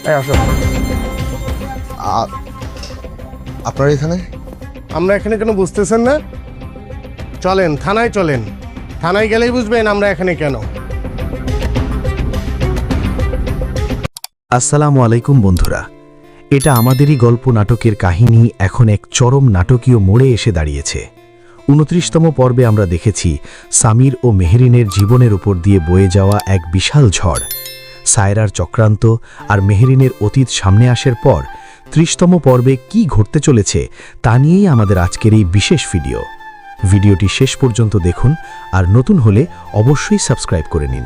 এই আসো। আপনারা এখানে? আমরা এখানে কেন বুঝতেছেন না? চলেন থানায়, চলেন। থানায় গেলেই বুঝবেন আমরা এখানে কেন। আসসালামু আলাইকুম বন্ধুরা, এটা আমাদেরই গল্প নাটকের কাহিনী এখন এক চরম নাটকীয় মোড়ে এসে দাঁড়িয়েছে। ২৯তম পর্বে আমরা দেখেছি সামির ও মেহরিনের জীবনের উপর দিয়ে বয়ে যাওয়া এক বিশাল ঝড়। সায়রার চক্রান্ত আর মেহরিনের অতীত সামনে আসার পর ৩০তম পর্বে কি ঘটতে চলেছে তা নিয়েই আমাদের আজকের এই বিশেষ ভিডিওটি শেষ পর্যন্ত দেখুন, আর নতুন হলে অবশ্যই সাবস্ক্রাইব করে নিন।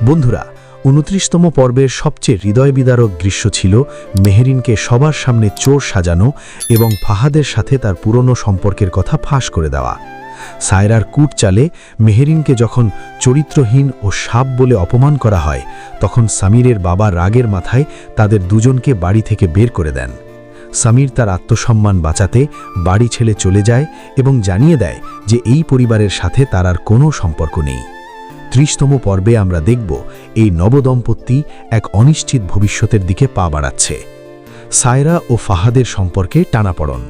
বন্ধুরা, ২৯তম পর্বের সবচেয়ে হৃদয়বিদারক দৃশ্য ছিল মেহরিনকে সবার সামনে চোর সাজানো এবং ফাহাদের সাথে তার পুরনো সম্পর্কের কথা ফাঁস করে দেওয়া। সায়রার কূট চালে মেহরিনকে যখন চরিত্রহীন ও সাপ বলে অপমান করা হয়, তখন সামিরের বাবা রাগের মাথায় তাদের দুজনকে বাড়ি থেকে বের করে দেন। সামির তার আত্মসম্মান বাঁচাতে বাড়ি ছেড়ে চলে যায় এবং জানিয়ে দেয় যে এই পরিবারের সাথে তার আর কোনো সম্পর্ক নেই। ৩০তম পর্বে আমরা দেখব এই নবদম্পতি এক অনিশ্চিত ভবিষ্যতের দিকে পা বাড়াচ্ছে। সায়রা ও ফাহাদের সম্পর্কে টানাপড়ন।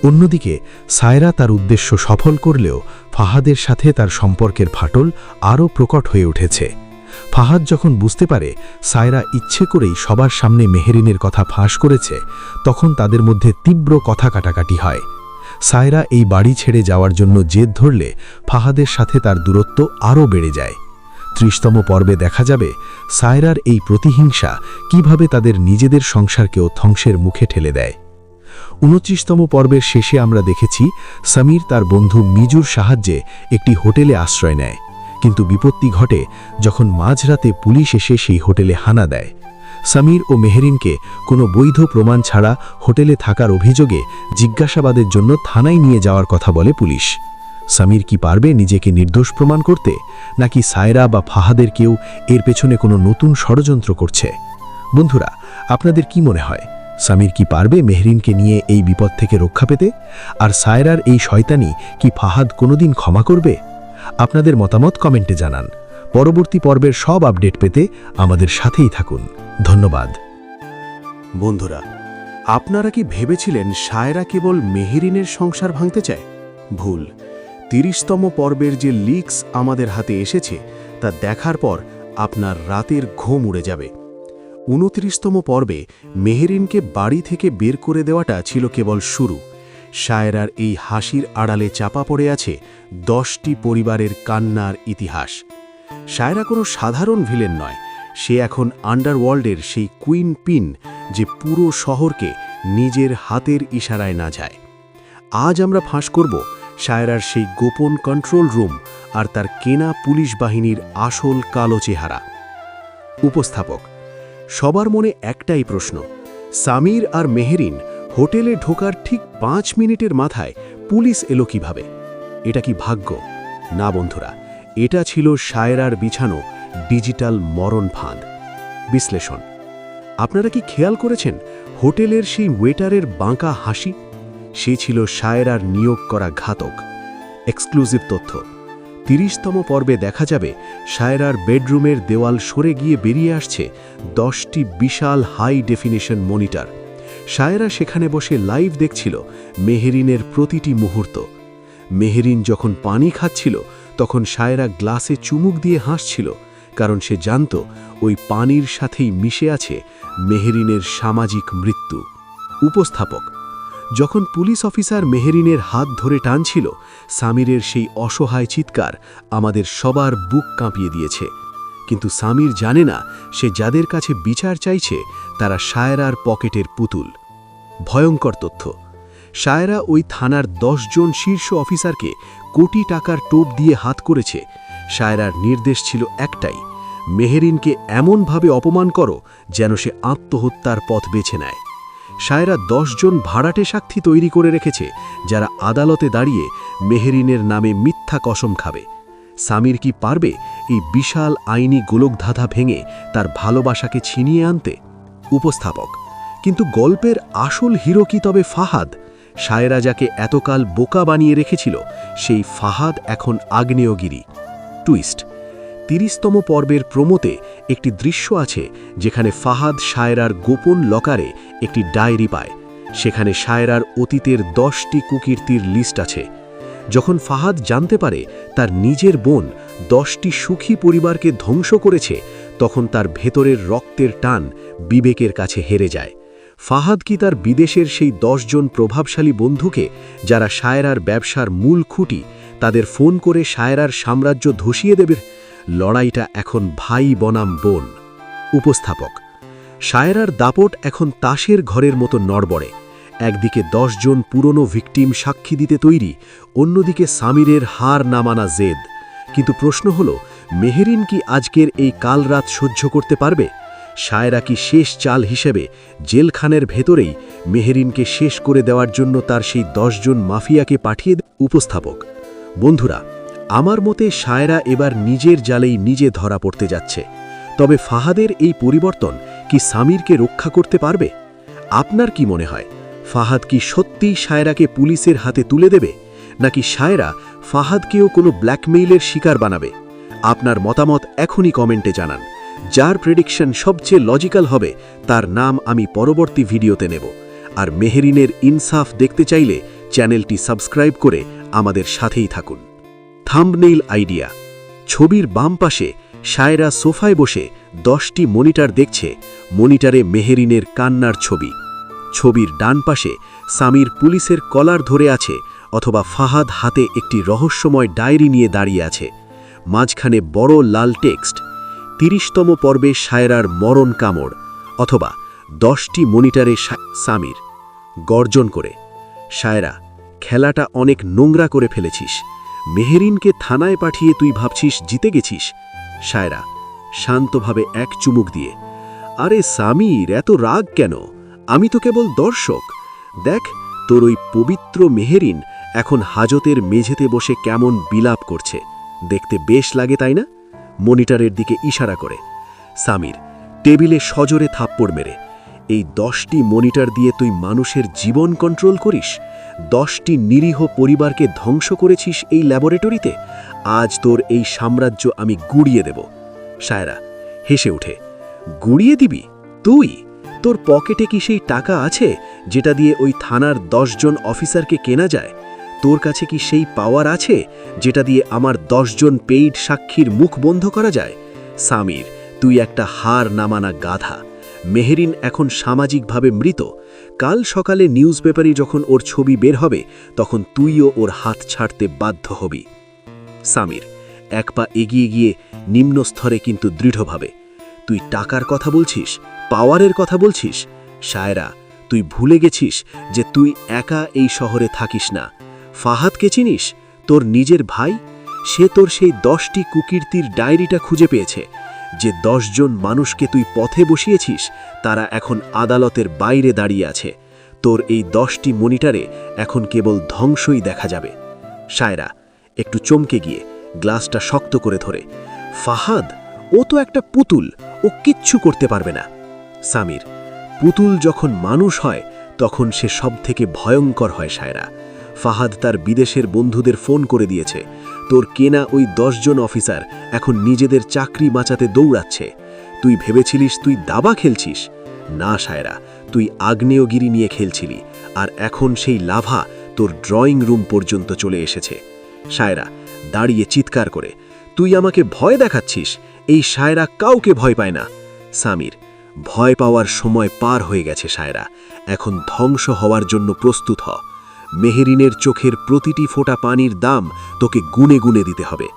অন্যদিকে সায়রা তার উদ্দেশ্য সফল করলেও ফাহাদের সাথে তার সম্পর্কের ফাটল আরও প্রকট হয়ে উঠেছে। ফাহাদ যখন বুঝতে পারে সায়রা ইচ্ছে করেই সবার সামনে মেহরিনের কথা ফাঁস করেছে, তখন তাদের মধ্যে তীব্র কথা কাটাকাটি হয়। সায়রা এই বাড়ি ছেড়ে যাওয়ার জন্য জেদ ধরলে ফাহাদের সাথে তার দূরত্ব আরও বেড়ে যায়। ৩০তম পর্বে দেখা যাবে সায়রার এই প্রতিহিংসা কিভাবে তাদের নিজেদের সংসারকেও ধ্বংসের মুখে ঠেলে দেয়। ২৯তম পর্বের শেষে আমরা দেখেছি সামির তার বন্ধু মিজুর সাহায্যে একটি হোটেলে আশ্রয় নেয়, কিন্তু বিপত্তি ঘটে যখন মাঝরাতে পুলিশ এসে সেই হোটেলে হানা দেয়। সামির ও মেহরিনকে কোনো বৈধ প্রমাণ ছাড়া হোটেলে থাকার অভিযোগে জিজ্ঞাসাবাদের জন্য থানায় নিয়ে যাওয়ার কথা বলে পুলিশ। সামির কি পারবে নিজেকে নির্দোষ প্রমাণ করতে, নাকি সায়রা বা ফাহাদের কেউ এর পেছনে কোনো নতুন ষড়যন্ত্র করছে? বন্ধুরা, আপনাদের কি মনে হয়, সামির কি পারবে মেহরিনকে নিয়ে এই বিপদ থেকে রক্ষা পেতে? আর সায়রার এই শয়তানি কি ফাহাদ কোনোদিন ক্ষমা করবে? আপনাদের মতামত কমেন্টে জানান। পরবর্তী পর্বের সব আপডেট পেতে আমাদের সাথেই থাকুন। ধন্যবাদ। বন্ধুরা, আপনারা কি ভেবেছিলেন সায়রা কেবল মেহরিনের সংসার ভাঙতে চায়? ভুল। ৩০তম পর্বের যে লিক্স আমাদের হাতে এসেছে তা দেখার পর আপনার রাতের ঘুম উড়ে যাবে। ২৯তম পর্বে মেহরিনকে বাড়ি থেকে বের করে দেওয়াটা ছিল কেবল শুরু। সায়রার এই হাসির আড়ালে চাপা পড়ে আছে 10টি পরিবারের কান্নার ইতিহাস। সায়রা কোনো সাধারণ ভিলেন নয়, সে এখন আন্ডারওয়ার্ল্ডের সেই কুইন পিন যে পুরো শহরকে নিজের হাতের ইশারায় না যায়। আজ আমরা ফাঁস করব সায়রার সেই গোপন কন্ট্রোল রুম আর তার কেনা পুলিশ বাহিনীর আসল কালো চেহারা। উপস্থাপক: সবার মনে একটাই প্রশ্ন, সামির আর মেহরিন হোটেলে ঢোকার ঠিক 5 মিনিটের মাথায় পুলিশ এলো কিভাবে? এটা কি ভাগ্য? না বন্ধুরা, এটা ছিল সায়রার বিছানো ডিজিটাল মরণ ফাঁদ। বিশ্লেষণ: আপনারা কি খেয়াল করেছেন হোটেলের সেই ওয়েটারের বাঁকা হাসি? সে ছিল সায়রার নিয়োগ করা ঘাতক। এক্সক্লুসিভ তথ্য: ৩০তম পর্বে দেখা যাবে সায়রার বেডরুমের দেওয়াল সরে গিয়ে বেরিয়ে আসছে 10টি বিশাল হাই ডেফিনিশন মনিটর। সায়রা সেখানে বসে লাইভ দেখছিল মেহরিনের প্রতিটি মুহূর্ত। মেহরিন যখন পানি খাচ্ছিল তখন সায়রা গ্লাসে চুমুক দিয়ে হাসছিল, কারণ সে জানত ওই পানির সাথেই মিশে আছে মেহরিনের সামাজিক মৃত্যু। উপস্থাপক: যখন পুলিশ অফিসার মেহরিনের হাত ধরে টানছিল, সামিরের সেই অসহায় চিৎকার আমাদের সবার বুক কাঁপিয়ে দিয়েছে। কিন্তু সামির জানে না সে যাদের কাছে বিচার চাইছে তারা সায়রার পকেটের পুতুল। ভয়ঙ্কর তথ্য: সায়রা ওই থানার 10 জন শীর্ষ অফিসারকে কোটি টাকার টোপ দিয়ে হাত করেছে। সায়রার নির্দেশ ছিল একটাই, মেহরিনকে এমনভাবে অপমান করো যেন সে আত্মহত্যার পথ বেছে নেয়। সায়রা 10 জন ভাড়াটে সাক্ষী তৈরি করে রেখেছে, যারা আদালতে দাঁড়িয়ে মেহরিনের নামে মিথ্যা কসম খাবে। সামির কি পারবে এই বিশাল আইনি গোলকধাঁধা ভেঙে তার ভালোবাসাকে ছিনিয়ে আনতে? উপস্থাপক: কিন্তু গল্পের আসল হিরো কি তবে ফাহাদ? সায়রা যাকে এতকাল বোকা বানিয়ে রেখেছিল, সেই ফাহাদ এখন আগ্নেয়গিরি। টুইস্ট: 30তম পর্বের প্রোমোতে একটি দৃশ্য আছে যেখানে ফাহাদ শায়রার গোপন লকারে একটি ডায়েরি পায়। সেখানে শায়রার অতীতের 10টি কুকীর্তির লিস্ট আছে। যখন ফাহাদ জানতে পারে তার নিজের বোন 10টি সুখী পরিবারকে ধ্বংস করেছে, তখন তার ভেতরের রক্তের টান বিবেকের কাছে হেরে যায়। ফাহাদ কি তার বিদেশের সেই 10 জন প্রভাবশালী বন্ধুকে, যারা শায়রার ব্যবসার মূল খুঁটি, তাদের ফোন করে শায়রার সাম্রাজ্য ধসিয়ে দেবে? লড়াইটা এখন ভাই বনাম বোন। উপস্থাপক: শায়রার দাপট এখন তাসের ঘরের মতো নড়বড়ে। একদিকে 10 জন পুরনো ভিকটিম সাক্ষী দিতে তৈরি, অন্যদিকে সামিরের হার না মানা জেদ। কিন্তু প্রশ্ন হল, মেহেরিন কি আজকের এই কাল রাত সহ্য করতে পারবে? শায়রা কি শেষ চাল হিসেবে জেলখানের ভেতরেই মেহেরিনকে শেষ করে দেওয়ার জন্য তার সেই 10 জন মাফিয়াকে পাঠিয়ে উপস্থাপক: বন্ধুরা, আমার মতে শায়রা এবার নিজের জালেই নিজে ধরা পড়তে যাচ্ছে। তবে ফাহাদের এই পরিবর্তন কি সামিরকে রক্ষা করতে পারবে? আপনার কি মনে হয়, ফাহাদ কি সত্যিই শায়রাকে পুলিশের হাতে তুলে দেবে, নাকি শায়রা ফাহাদকেও কোনো ব্ল্যাকমেইলের শিকার বানাবে? আপনার মতামত এখনই কমেন্টে জানান। যার প্রেডিকশন সবচেয়ে লজিক্যাল হবে তার নাম আমি পরবর্তী ভিডিওতে নেব। আর মেহেরিনের ইনসাফ দেখতে চাইলে চ্যানেলটি সাবস্ক্রাইব করে আমাদের সাথেই থাকুন। থাম্বনেইল আইডিয়া: ছবির বাম পাশে শায়রা সোফায় বসে 10টি মনিটর দেখছে। মনিটরে মেহেরিনের কান্নার ছবি। ছবির ডান পাশে সামির পুলিশের কলার ধরে আছে, অথবা ফাহাদ হাতে একটি রহস্যময় ডায়েরি নিয়ে দাঁড়িয়ে আছে। মাঝখানে বড় লাল টেক্সট: 30তম পর্বে শায়রার মরণ কামড়, অথবা 10টি মনিটরে সামির গর্জন করে: শায়রা, খেলাটা অনেক নোংরা করে ফেলেছিস। মেহেরিনকে থানায় পাঠিয়ে তুই ভাবছিস জিতে গেছিস? শায়রা শান্তভাবে এক চুমুক দিয়ে: আরে সামির, এত রাগ কেন? আমি তো কেবল দর্শক। দেখ, তোর ওই পবিত্র মেহেরিন এখন হাজতের মেঝেতে বসে কেমন বিলাপ করছে। দেখতে বেশ লাগে, তাই না? মনিটরের দিকে ইশারা করে। সামির টেবিলে সজোরে থাপ্পড় মেরে: এই 10টি মনিটর দিয়ে তুই মানুষের জীবন কন্ট্রোল করিস? 10টি নিরীহ পরিবারকে ধ্বংস করেছিস এই ল্যাবরেটরিতে? আজ তোর এই সাম্রাজ্য আমি গুড়িয়ে দেব। শায়রা হেসে ওঠে: গুড়িয়ে দিবি তুই? তোর পকেটে কি সেই টাকা আছে যেটা দিয়ে ওই থানার 10 জন অফিসারকে কেনা যায়? তোর কাছে কি সেই পাওয়ার আছে যেটা দিয়ে আমার 10 জন পেইড সাক্ষীর মুখ বন্ধ করা যায়? সামির, তুই একটা হার না মানা গাধা। মেহেরিন এখন সামাজিকভাবে মৃত। কাল সকালে নিউজ পেপারে যখন ওর ছবি বের হবে, তখন তুইও ওর হাত ছাড়তে বাধ্য হবি। সামির এক পা এগিয়ে গিয়ে নিম্ন স্তরে কিন্তু দৃঢ়ভাবে: তুই টাকার কথা বলছিস, পাওয়ারের কথা বলছিস? শায়রা, তুই ভুলে গেছিস যে তুই একা এই শহরে থাকিস না। ফাহাদকে চিনিস? তোর নিজের ভাই। সে তোর সেই 10টি কুকীর্তির ডায়েরিটা খুঁজে পেয়েছে। যে 10 জন মানুষকে তুই পথে বসিয়েছিস, তারা এখন আদালতের বাইরে দাঁড়িয়ে আছে। তোর এই 10টি মনিটরে এখন কেবল ধ্বংসই দেখা যাবে। শায়রা একটু চমকে গিয়ে গ্লাসটা শক্ত করে ধরে: ফাহাদ, ও তো একটা পুতুল, ও কিচ্ছু করতে পারবে না। সামির: পুতুল যখন মানুষ হয় তখন সে সবথেকে ভয়ঙ্কর হয়। শায়রা, ফাহাদ তার বিদেশের বন্ধুদের ফোন করে দিয়েছে। তোর কেনা ওই 10 জন অফিসার এখন নিজেদের চাকরি বাঁচাতে দৌড়াচ্ছে। তুই ভেবেছিলিস তুই দাবা খেলছিস? না শায়রা, তুই আগ্নেয়গিরি নিয়ে খেলছিলি, আর এখন সেই লাভা তোর ড্রয়িং রুম পর্যন্ত চলে এসেছে। শায়রা দাঁড়িয়ে চিৎকার করে: তুই আমাকে ভয় দেখাচ্ছিস? এই শায়রা কাউকে ভয় পায় না। সামির: ভয় পাওয়ার সময় পার হয়ে গেছে শায়রা, এখন ধ্বংস হওয়ার জন্য প্রস্তুত হ। মেহেরিনের চোখের প্রতিটি ফোঁটা পানির দাম তোকে গুনে গুনে দিতে হবে।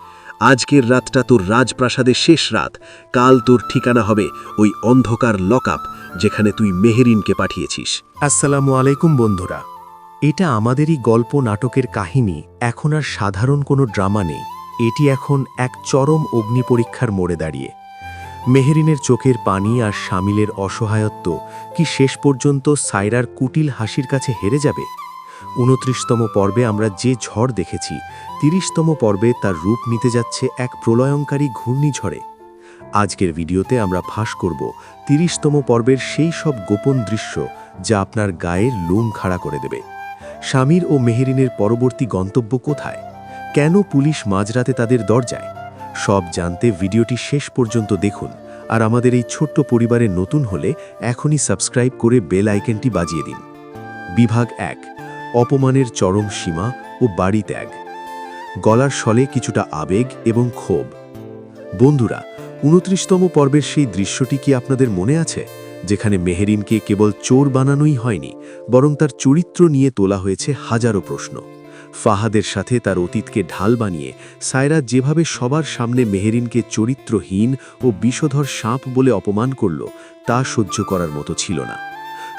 আজকের রাতটা তোর রাজপ্রাসাদের শেষ রাত। কাল তোর ঠিকানা হবে ওই অন্ধকার লকআপ যেখানে তুই মেহেরিনকে পাঠিয়েছিস। আসসালামু আলাইকুম বন্ধুরা। এটা আমাদেরই গল্প নাটকের কাহিনী এখন আর সাধারণ কোনো ড্রামা নেই। এটি এখন এক চরম অগ্নিপরীক্ষার মোড়ে দাঁড়িয়ে। মেহেরিনের চোখের পানি আর শামিলের অসহায়ত্ব কি শেষ পর্যন্ত সায়রার কুটিল হাসির কাছে হেরে যাবে? 29তম পর্বে আমরা যে ঝড় দেখেছি, 30তম পর্বে তার রূপ নিতে যাচ্ছে এক প্রলয়ঙ্কারী ঘূর্ণিঝড়ে। আজকের ভিডিওতে আমরা ফাঁস করব 30তম পর্বের সেই সব গোপন দৃশ্য যা আপনার গায়ের লোম খাড়া করে দেবে। শামির ও মেহেরিনের পরবর্তী গন্তব্য কোথায়? কেন পুলিশ মাঝরাতে তাদের দরজায়? সব জানতে ভিডিওটি শেষ পর্যন্ত দেখুন, আর আমাদের এই ছোট্ট পরিবারে নতুন হলে এখনই সাবস্ক্রাইব করে বেল আইকনটি বাজিয়ে দিন। বিভাগ 1, অপমানের চরম সীমা ও বাড়ি ত্যাগ। গলার স্বলে কিছুটা আবেগ এবং ক্ষোভ। বন্ধুরা, 29তম পর্বের সেই দৃশ্যটি কি আপনাদের মনে আছে, যেখানে মেহেরিনকে কেবল চোর বানানোই হয়নি, বরং তার চরিত্র নিয়ে তোলা হয়েছে হাজারো প্রশ্ন। ফাহাদের সাথে তার অতীতকে ঢাল বানিয়ে সায়রা যেভাবে সবার সামনে মেহেরিনকে চরিত্রহীন ও বিষধর সাপ বলে অপমান করল, তা সহ্য করার মতো ছিল না।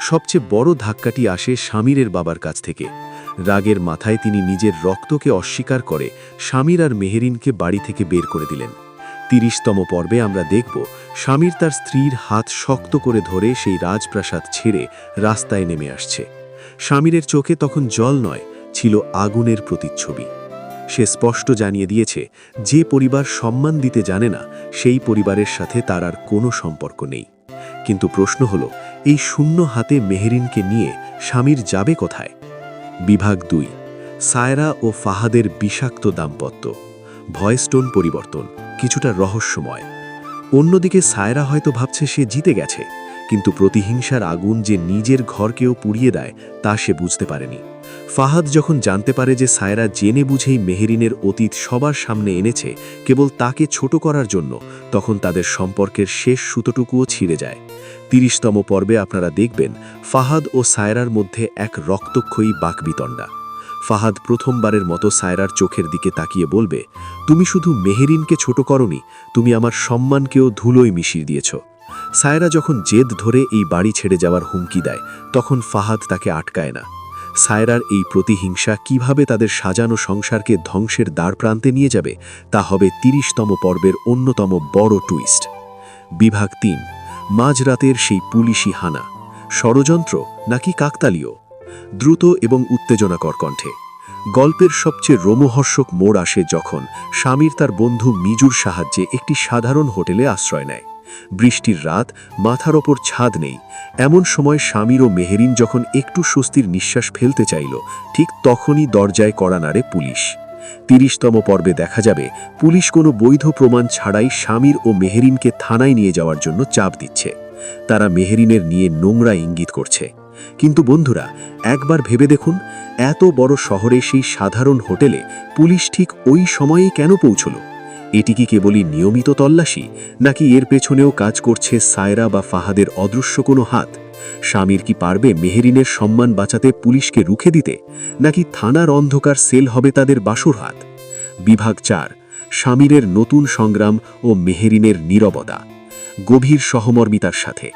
সবচেয়ে বড় ধাক্কাটি আসে স্বামীরের বাবার কাছ থেকে। রাগের মাথায় তিনি নিজের রক্তকে অস্বীকার করে স্বামীর আর মেহেরিনকে বাড়ি থেকে বের করে দিলেন। 30তম পর্বে আমরা দেখব স্বামীর তার স্ত্রীর হাত শক্ত করে ধরে সেই রাজপ্রাসাদ ছেড়ে রাস্তায় নেমে আসছে। স্বামীরের চোখে তখন জল নয়, ছিল আগুনের প্রতিচ্ছবি। সে স্পষ্ট জানিয়ে দিয়েছে, যে পরিবার সম্মান দিতে জানে না, সেই পরিবারের সাথে তার আর কোনো সম্পর্ক নেই। কিন্তু প্রশ্ন হলো, এই শূন্য হাতে মেহেরিনকে নিয়ে স্বামীর যাবে কোথায়? বিভাগ 2, সায়রা ও ফাহাদের বিষাক্ত দাম্পত্য। ভয়েসটোন পরিবর্তন, কিছুটা রহস্যময়। অন্যদিকে সায়রা হয়তো ভাবছে সে জিতে গেছে, কিন্তু প্রতিহিংসার আগুন যে নিজের ঘরকেও পুড়িয়ে দেয় তা সে বুঝতে পারেনি। ফাহাদ যখন জানতে পারে যে সায়রা জেনে বুঝেই মেহেরিনের অতীত সবার সামনে এনেছে কেবল তাকে ছোট করার জন্য, তখন তাদের সম্পর্কের শেষ সুতোটুকুও ছিঁড়ে যায়। 30তম পর্বে আপনারা দেখবেন ফাহাদ ও সায়রার মধ্যে এক রক্তক্ষয়ী বাকবিতণ্ডা। ফাহাদ প্রথমবারের মতো সায়রার চোখের দিকে তাকিয়ে বলবে, তুমি শুধু মেহেরিনকে ছোট করনি, তুমি আমার সম্মানকেও ধুলোয় মিশিয়ে দিয়েছ। সায়রা যখন জেদ ধরে এই বাড়ি ছেড়ে যাওয়ার হুমকি দেয়, তখন ফাহাদ তাকে আটকায় না। সায়রার এই প্রতিহিংসা কিভাবে তাদের সাজানো সংসারকে ধ্বংসের দ্বার প্রান্তে নিয়ে যাবে, তা হবে 30তম পর্বের অন্যতম বড় টুইস্ট। বিভাগ 3, মাঝরাতের সেই পুলিশি হানা। ষড়যন্ত্র নাকি কাকতালীয়? দ্রুত এবং উত্তেজনাকর কণ্ঠে। গল্পের সবচেয়ে রোমহর্ষক মোড় আসে যখন স্বামীর তার বন্ধু মিজুর সাহায্যে একটি সাধারণ হোটেলে আশ্রয় নেয়। বৃষ্টির রাত, মাথার ওপর ছাদ নেই। এমন সময় স্বামীর ও মেহেরিন যখন একটু স্বস্তির নিঃশ্বাস ফেলতে চাইল, ঠিক তখনই দরজায় কড়া নাড়ে পুলিশ। 30তম পর্বে দেখা যাবে পুলিশ কোনো বৈধ প্রমাণ ছাড়াই স্বামীর ও মেহেরিনকে থানায় নিয়ে যাওয়ার জন্য চাপ দিচ্ছে। তারা মেহেরিনের নিয়ে নোংরা ইঙ্গিত করছে। কিন্তু বন্ধুরা, একবার ভেবে দেখুন, এত বড় শহরে সেই সাধারণ হোটেলে পুলিশ ঠিক ওই সময়েই কেন পৌঁছল? এটি কি কেবলই নিয়মিত তল্লাশি, নাকি এর পেছনেও কাজ করছে সায়রা বা ফাহাদের অদৃশ্য কোনো হাত? স্বামীর কি পারবে মেহেরিনের সম্মান বাঁচাতে পুলিশকে রুখে দিতে, নাকি থানার অন্ধকার সেল হবে তাদের বাসুর হাত? বিভাগ 4, স্বামীরের নতুন সংগ্রাম ও মেহেরিনের নীরবতা। গভীর সহমর্মিতার সাথে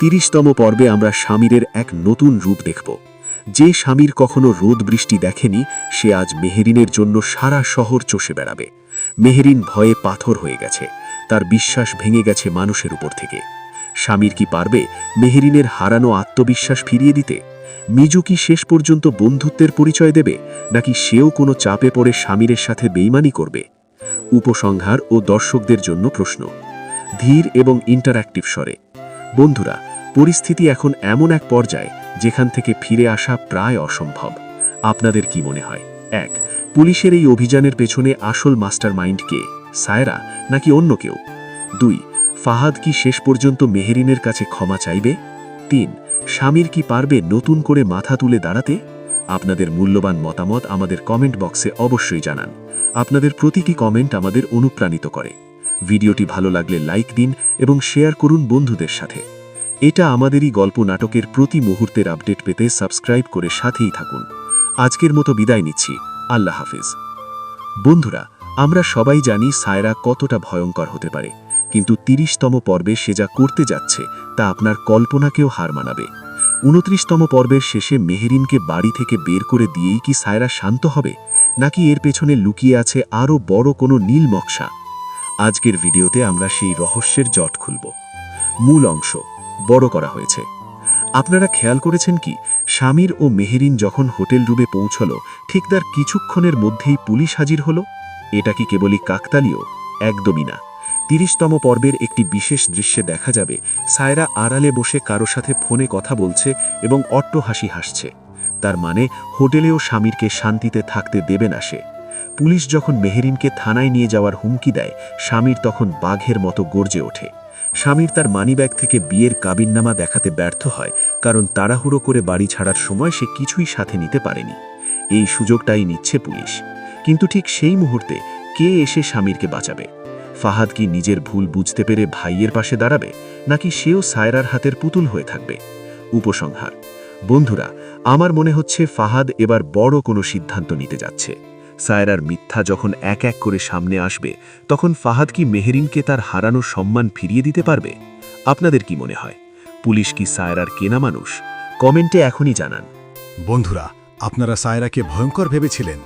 30তম পর্বে আমরা স্বামীরের এক নতুন রূপ দেখব। যে স্বামীর কখনো রোদ বৃষ্টি দেখেনি, সে আজ মেহেরিনের জন্য সারা শহর চষে বেড়াবে। মেহেরিন ভয়ে পাথর হয়ে গেছে, তার বিশ্বাস ভেঙে গেছে মানুষের উপর থেকে। স্বামীর কি পারবে মেহেরিনের হারানো আত্মবিশ্বাস ফিরিয়ে দিতে? মিজু কি শেষ পর্যন্ত বন্ধুত্বের পরিচয় দেবে, নাকি সেও কোনো চাপে পড়ে স্বামীরের সাথে বেইমানি করবে? উপসংহার ও দর্শকদের জন্য প্রশ্ন। ধীর এবং ইন্টারঅ্যাক্টিভ স্বরে। বন্ধুরা, পরিস্থিতি এখন এমন এক পর্যায়ে যেখান থেকে ফিরে আসা প্রায় অসম্ভব। আপনাদের কি মনে হয়? 1, পুলিশের এই অভিযানের পেছনে আসল মাস্টার মাইন্ড কে, সায়রা নাকি অন্য কেউ? 2, ফাহাদ কি শেষ পর্যন্ত মেহেরিনের কাছে ক্ষমা চাইবে? 3, স্বামীর কি পারবে নতুন করে মাথা তুলে দাঁড়াতে? আপনাদের মূল্যবান মতামত আমাদের কমেন্ট বক্সে অবশ্যই জানান। আপনাদের প্রতিটি কমেন্ট আমাদের অনুপ্রাণিত করে। ভিডিওটি ভালো লাগলে লাইক দিন এবং শেয়ার করুন বন্ধুদের সাথে। এটা আমাদেরই গল্প নাটকের প্রতি মুহূর্তের আপডেট পেতে সাবস্ক্রাইব করে সাথেই থাকুন। আজকের মতো বিদায় নিচ্ছি। আল্লাহ হাফেজ। বন্ধুরা, আমরা সবাই জানি সায়রা কতটা ভয়ঙ্কর হতে পারে, কিন্তু 30তম পর্বে সে যা করতে যাচ্ছে তা আপনার কল্পনাকেও হার মানাবে। 29তম পর্বের শেষে মেহেরিনকে বাড়ি থেকে বের করে দিয়েই কি সায়রা শান্ত হবে, নাকি এর পেছনে লুকিয়ে আছে আরও বড় কোনো নীল নকশা? আজকের ভিডিওতে আমরা সেই রহস্যের জট খুলব। মূল অংশ বড় করা হয়েছে। আপনারা খেয়াল করেছেন কি, স্বামীর ও মেহেরিন যখন হোটেল রুমে পৌঁছল, ঠিক তার কিছুক্ষণের মধ্যেই পুলিশ হাজির হলো? এটা কি কেবলই কাকতালীয়? একদমই না। 30তম পর্বের একটি বিশেষ দৃশ্যে দেখা যাবে সায়রা আড়ালে বসে কারো সাথে ফোনে কথা বলছে এবং অট্টহাসি হাসছে। তার মানে হোটেলেও স্বামীরকে শান্তিতে থাকতে দেবে না সে। পুলিশ যখন মেহেরিনকে থানায় নিয়ে যাওয়ার হুমকি দেয়, স্বামীর তখন বাঘের মতো গর্জে ওঠে। স্বামীর তার মানিব্যাগ থেকে বিয়ের কাবিননামা দেখাতে ব্যর্থ হয়, কারণ তাড়াহুড়ো করে বাড়ি ছাড়ার সময় সে কিছুই সাথে নিতে পারেনি। এই সুযোগটাই নিচ্ছে পুলিশ। কিন্তু ঠিক সেই মুহূর্তে কে এসে স্বামীরকে বাঁচাবে? ফাহাদ কি নিজের ভুল বুঝতে পেরে ভাইয়ের পাশে দাঁড়াবে, নাকি সেও সায়রার হাতের পুতুল হয়ে থাকবে? উপসংহার: বন্ধুরা, আমার মনে হচ্ছে ফাহাদ এবার বড় কোনো সিদ্ধান্ত নিতে যাচ্ছে। সায়রার মিথ্যা যখন এক এক করে সামনে আসবে, তখন ফাহাদ কি মেহেরিনকে তার হারানো সম্মান ফিরিয়ে দিতে পারবে? আপনাদের কি মনে হয়? পুলিশ কি সায়রার কেনা মানুষ? কমেন্টে এখনই জানান। বন্ধুরা, আপনারা সায়রাকে ভয়ঙ্কর ভেবেছিলেন।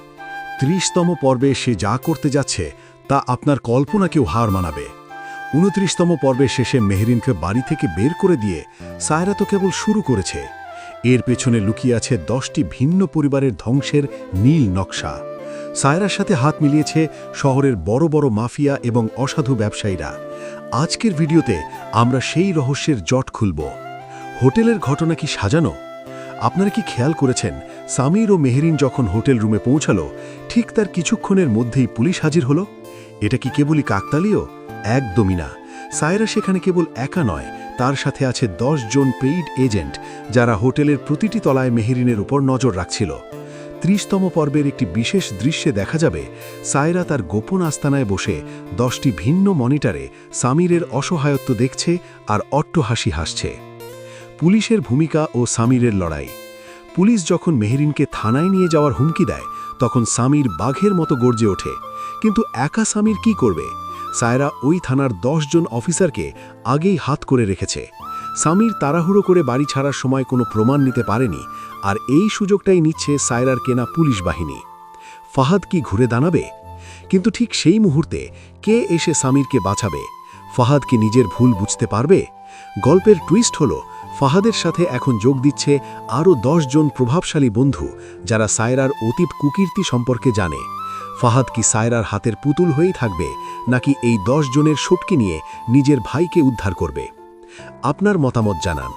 ৩০তম পর্বে সে যা করতে যাচ্ছে তা আপনার কল্পনাকেও হার মানাবে। ২৯তম পর্বের শেষে মেহেরিনকে বাড়ি থেকে বের করে দিয়ে সায়রা তো কেবল শুরু করেছে। এর পেছনে লুকিয়ে আছে 10টি ভিন্ন পরিবারের ধ্বংসের নীল নকশা। সায়রার সাথে হাত মিলিয়েছে শহরের বড় বড় মাফিয়া এবং অসাধু ব্যবসায়ীরা। আজকের ভিডিওতে আমরা সেই রহস্যের জট খুলব। হোটেলের ঘটনা কি সাজানো? আপনারা কি খেয়াল করেছেন, সামির ও মেহেরিন যখন হোটেল রুমে পৌঁছালো, ঠিক তার কিছুক্ষণের মধ্যেই পুলিশ হাজির হলো? এটা কি কেবলই কাকতালীয়? একদমই না। সায়রা সেখানে কেবল একা নয়, তার সাথে আছে 10 জন পেইড এজেন্ট, যারা হোটেলের প্রতিটি তলায় মেহেরিনের উপর নজর রাখছিল। 30তম পর্বের একটি বিশেষ দৃশ্যে দেখা যাবে সায়রা তার গোপন আস্তানায় বসে 10টি ভিন্ন মনিটরে সামিরের অসহায়ত্ব দেখছে আর অট্টহাসি হাসছে। পুলিশের ভূমিকা ও সামিরের লড়াই। পুলিশ যখন মেহেরিনকে থানায় নিয়ে যাওয়ার হুমকি দেয়, তখন সামির বাঘের মতো গর্জে ওঠে। কিন্তু একা সামির কি করবে? সায়রা ওই থানার 10 জন অফিসারকে আগেই হাত করে রেখেছে। সামির তাড়াহুড়ো করে বাড়ি ছাড়ার সময় কোনো প্রমাণ নিতে পারেনি, আর এই সুযোগটাই নিচ্ছে সায়রার কেনা পুলিশ বাহিনী। ফাহাদ কি ঘুরে দাঁড়াবে? কিন্তু ঠিক সেই মুহূর্তে কে এসে সামিরকে বাঁচাবে? ফাহাদ কি নিজের ভুল বুঝতে পারবে? গল্পের টুইস্ট হলো, ফাহাদের সাথে এখন যোগ দিচ্ছে আরও 10 জন প্রভাবশালী বন্ধু, যারা সায়রার অতীত কুকীর্তি সম্পর্কে জানে। ফাহাদ কি সায়রার হাতের পুতুল হয়েই থাকবে, নাকি এই 10 জনের শটকি নিয়ে নিজের ভাইকে উদ্ধার করবে? আপনার মতামত জানান।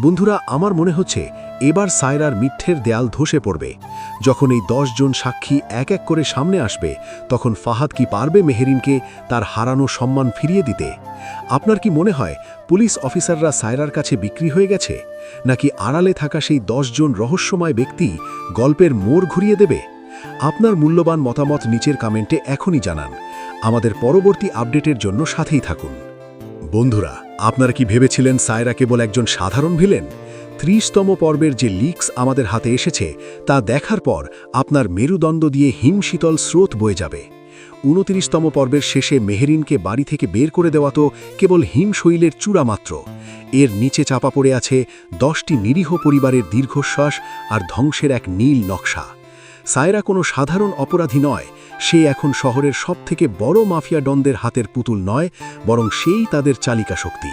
বন্ধুরা, আমার মনে হচ্ছে এবার সায়রার মিথ্যের দেয়াল ধসে পড়বে। যখন এই 10 জন সাক্ষী এক এক করে সামনে আসবে, তখন ফাহাদ কি পারবে মেহেরিনকে তার হারানো সম্মান ফিরিয়ে দিতে? আপনার কি মনে হয় পুলিশ অফিসাররা সায়রার কাছে বিক্রি হয়ে গেছে, নাকি আড়ালে থাকা সেই 10 জন রহস্যময় ব্যক্তি গল্পের মোড় ঘুরিয়ে দেবে? আপনার মূল্যবান মতামত নিচের কমেন্টে এখনই জানান। আমাদের পরবর্তী আপডেটের জন্য সাথেই থাকুন। বন্ধুরা, আপনারা কি ভেবেছিলেন সায়রা কেবল একজন সাধারণ ভিলেন? 30তম পর্বের যে লিক্স আমাদের হাতে এসেছে, তা দেখার পর আপনার মেরুদণ্ড দিয়ে হিমশীতল স্রোত বয়ে যাবে। 29তম পর্বের শেষে মেহেরিনকে বাড়ি থেকে বের করে দেওয়া তো কেবল হিমশৈলের চূড়া মাত্র। এর নিচে চাপা পড়ে আছে 10টি নিরীহ পরিবারের দীর্ঘশ্বাস আর ধ্বংসের এক নীল নকশা। সায়রা কোনো সাধারণ অপরাধী নয়। সে এখন শহরের সবথেকে বড় মাফিয়া ডনদের হাতের পুতুল নয়, বরং সেই তাদের চালিকা শক্তি।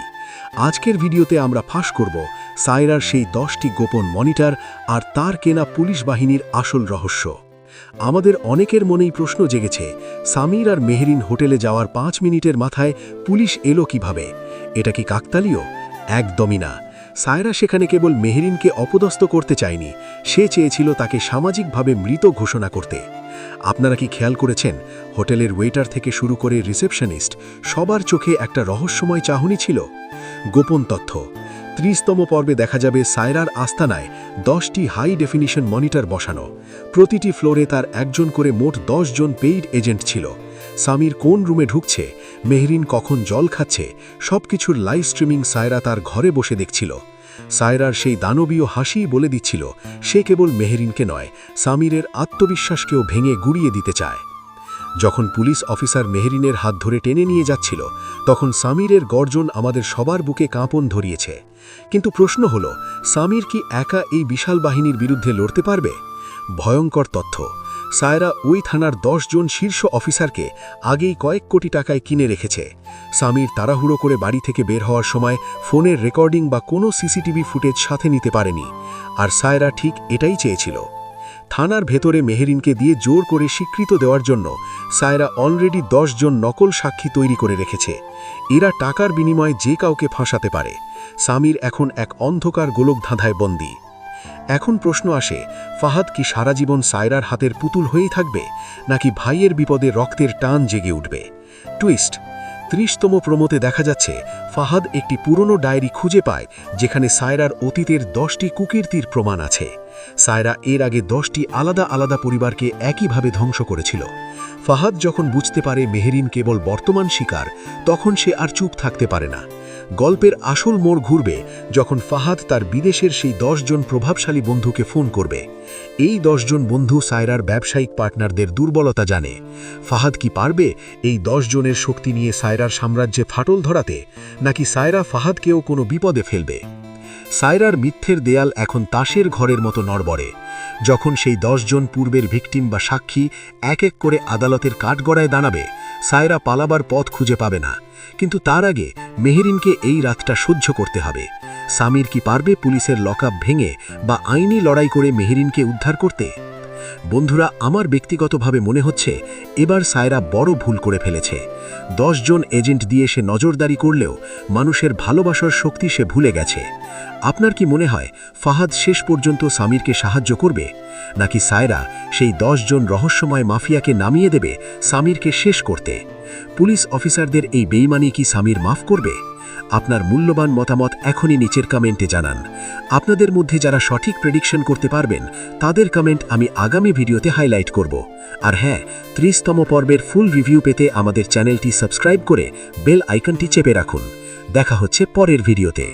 আজকের ভিডিওতে আমরা ফাঁস করব সায়রার সেই 10টি গোপন মনিটর আর তার কেনা পুলিশ বাহিনীর আসল রহস্য। আমাদের অনেকের মনেই প্রশ্ন জেগেছে, সামির আর মেহেরিন হোটেলে যাওয়ার 5 মিনিটের মাথায় পুলিশ এলো কিভাবে? এটা কি কাকতালীয়? একদমই না। সায়রা সেখানে কেবল মেহেরিনকে অপদস্থ করতে চায়নি, সে চেয়েছিল তাকে সামাজিকভাবে মৃত ঘোষণা করতে। আপনারা কি খেয়াল করেছেন, হোটেলের ওয়েটার থেকে শুরু করে রিসেপশনিস্ট, সবার চোখে একটা রহস্যময় চাহনি ছিল? গোপন তথ্য: 30তম পর্বে দেখা যাবে সায়রার আস্তানায় 10টি হাই ডেফিনিশন মনিটর বসানো। প্রতিটি ফ্লোরে তার একজন করে মোট 10 জন পেইড এজেন্ট ছিল। সামির কোন রুমে ঢুকছে, মেহেরিন কখন জল খাচ্ছে, সবকিছুর লাইভ স্ট্রিমিং সায়রা তার ঘরে বসে দেখছিল। সায়রার সেই দানবীয় হাসি বলে দিচ্ছিল, সে কেবল মেহেরিনকে নয়, সামিরের আত্মবিশ্বাসকেও ভেঙে গুড়িয়ে দিতে চায়। যখন পুলিশ অফিসার মেহেরিনের হাত ধরে টেনে নিয়ে যাচ্ছিল, তখন সামিরের গর্জন আমাদের সবার বুকে কাঁপন ধরিয়েছে। কিন্তু প্রশ্ন হল, সামির কি একা এই বিশাল বাহিনীর বিরুদ্ধে লড়তে পারবে? ভয়ঙ্কর তথ্য: সায়রা ওই থানার 10 জন শীর্ষ অফিসারকে আগেই কয়েক কোটি টাকায় কিনে রেখেছে। সামির তাড়াহুড়ো করে বাড়ি থেকে বের হওয়ার সময় ফোনের রেকর্ডিং বা কোনো সিসিটিভি ফুটেজ সাথে নিতে পারেনি, আর সায়রা ঠিক এটাই চেয়েছিল। থানার ভেতরে মেহেরিনকে দিয়ে জোর করে স্বীকৃত দেওয়ার জন্য সায়রা অলরেডি 10 জন নকল সাক্ষী তৈরি করে রেখেছে। এরা টাকার বিনিময়ে যে কাউকে ফাঁসাতে পারে। সামির এখন এক অন্ধকার গোলকধাঁধায় বন্দী। এখন প্রশ্ন আসে, ফাহাদ কি সারা জীবন সায়রার হাতের পুতুল হয়েই থাকবে, নাকি ভাইয়ের বিপদে রক্তের টান জেগে উঠবে? টুইস্ট 30তম প্রমোতে দেখা যাচ্ছে ফাহাদ একটি পুরনো ডায়েরি খুঁজে পায়, যেখানে সায়রার অতীতের 10টি কুকীর্তির প্রমাণ আছে। সায়রা এর আগে 10টি আলাদা আলাদা পরিবারকে একইভাবে ধ্বংস করেছিল। ফাহাদ যখন বুঝতে পারে মেহেরিন কেবল বর্তমান শিকার, তখন সে আর চুপ থাকতে পারে না। গল্পের আসল মোড় ঘুরবে যখন ফাহাদ তার বিদেশের সেই 10 জন প্রভাবশালী বন্ধুকে ফোন করবে। এই 10 জন বন্ধু সায়রার ব্যবসায়িক পার্টনারদের দুর্বলতা জানে। ফাহাদ কি পারবে এই 10 জনের শক্তি নিয়ে সায়রার সাম্রাজ্যে ফাটল ধরাতে, নাকি সায়রা ফাহাদকেও কোনো বিপদে ফেলবে? সায়রার মিথ্যের দেয়াল এখন তাসের ঘরের মতো নড়বড়ে। যখন সেই 10 জন পূর্বের ভিকটিম বা সাক্ষী এক এক করে আদালতের কাঠগড়ায় দাঁড়াবে, সায়রা পালাবার পথ খুঁজে পাবে না। কিন্তু তার আগে মেহেরিনকে এই রাতটা সহ্য করতে হবে। সামির কি পারবে পুলিশের লকআপ ভেঙে বা আইনি লড়াই করে মেহেরিনকে উদ্ধার করতে? বন্ধুরা, আমার ব্যক্তিগতভাবে মনে হচ্ছে এবার সায়রা বড় ভুল করে ফেলেছে। 10 জন এজেন্ট দিয়ে সে নজরদারি করলেও মানুষের ভালোবাসার শক্তি সে ভুলে গেছে। আপনার কি মনে হয় ফাহাদ শেষ পর্যন্ত সামিরকে সাহায্য করবে, নাকি সায়রা সেই 10 জন রহস্যময় মাফিয়াকে নামিয়ে দেবে সামিরকে শেষ করতে? পুলিশ অফিসারদের এই বেইমানি কি সামির মাফ করবে? আপনার মূল্যবান মতামত এখনই নিচের কমেন্টে জানান। আপনাদের মধ্যে যারা সঠিক প্রেডিকশন করতে পারবেন তাদের কমেন্ট আমি আগামী ভিডিওতে হাইলাইট করব। আর হ্যাঁ, 30তম পর্বের ফুল রিভিউ পেতে আমাদের চ্যানেলটি সাবস্ক্রাইব করে বেল আইকনটি চেপে রাখুন। দেখা হচ্ছে পরের ভিডিওতে।